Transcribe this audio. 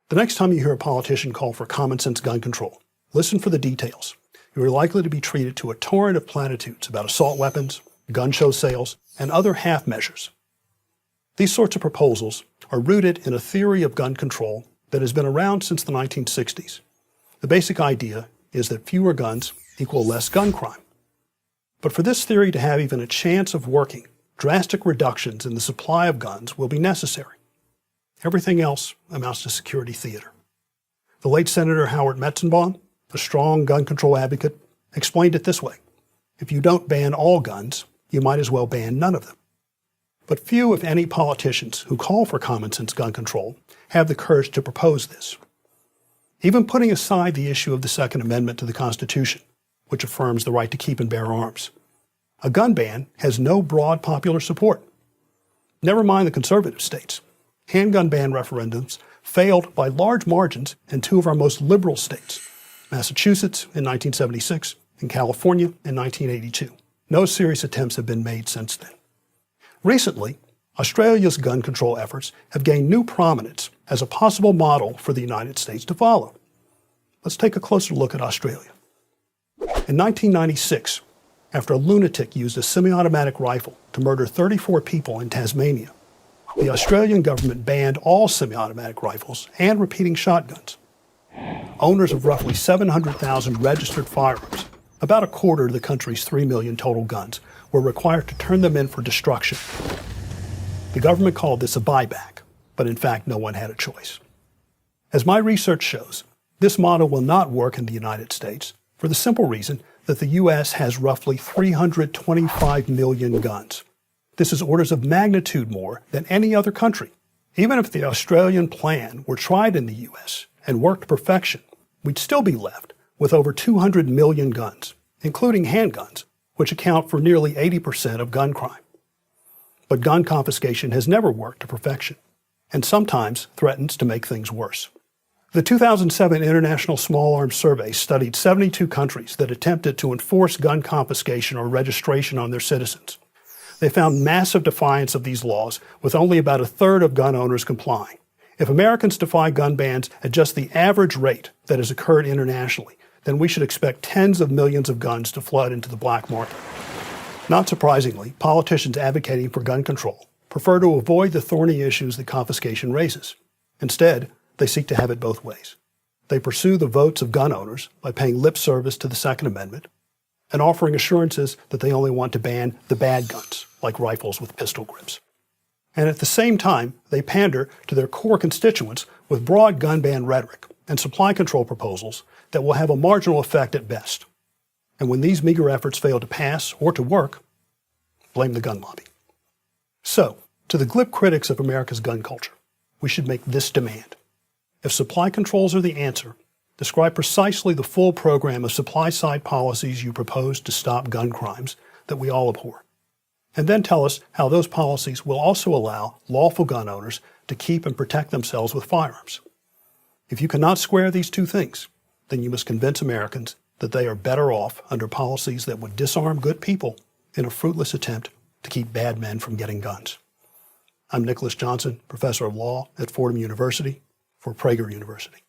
The next time you hear a politician call for common sense gun control, listen for the details. You are likely to be treated to a torrent of platitudes about assault weapons, gun show sales, and other half measures. These sorts of proposals are rooted in a theory of gun control that has been around since the 1960s. The basic idea is that fewer guns equal less gun crime. But for this theory to have even a chance of working, drastic reductions in the supply of guns will be necessary. Everything else amounts to security theater. The late Senator Howard Metzenbaum, a strong gun control advocate, explained it this way: if you don't ban all guns, you might as well ban none of them. But few, if any, politicians who call for common sense gun control have the courage to propose this. Even putting aside the issue of the Second Amendment to the Constitution, which affirms the right to keep and bear arms, a gun ban has no broad popular support. Never mind the conservative states. Handgun ban referendums failed by large margins in two of our most liberal states, Massachusetts in 1976 and California in 1982. No serious attempts have been made since then. Recently, Australia's gun control efforts have gained new prominence as a possible model for the United States to follow. Let's take a closer look at Australia. In 1996, after a lunatic used a semi-automatic rifle to murder 34 people in Tasmania, the Australian government banned all semi-automatic rifles and repeating shotguns. Owners of roughly 700,000 registered firearms, about a quarter of the country's 3 million total guns, were required to turn them in for destruction. The government called this a buyback, but in fact no one had a choice. As my research shows, this model will not work in the United States for the simple reason that the U.S. has roughly 325 million guns. This is orders of magnitude more than any other country. Even if the Australian plan were tried in the U.S. and worked to perfection, we'd still be left with over 200 million guns, including handguns, which account for nearly 80% of gun crime. But gun confiscation has never worked to perfection, and sometimes threatens to make things worse. The 2007 International Small Arms Survey studied 72 countries that attempted to enforce gun confiscation or registration on their citizens. They found massive defiance of these laws, with only about a third of gun owners complying. If Americans defy gun bans at just the average rate that has occurred internationally, then we should expect tens of millions of guns to flood into the black market. Not surprisingly, politicians advocating for gun control prefer to avoid the thorny issues that confiscation raises. Instead, they seek to have it both ways. They pursue the votes of gun owners by paying lip service to the Second Amendment and offering assurances that they only want to ban the bad guns, like rifles with pistol grips. And at the same time, they pander to their core constituents with broad gun ban rhetoric and supply control proposals that will have a marginal effect at best. And when these meager efforts fail to pass or to work, blame the gun lobby. So, to the glib critics of America's gun culture, we should make this demand. If supply controls are the answer, describe precisely the full program of supply-side policies you propose to stop gun crimes that we all abhor. And then tell us how those policies will also allow lawful gun owners to keep and protect themselves with firearms. If you cannot square these two things, then you must convince Americans that they are better off under policies that would disarm good people in a fruitless attempt to keep bad men from getting guns. I'm Nicholas Johnson, professor of law at Fordham University for Prager University.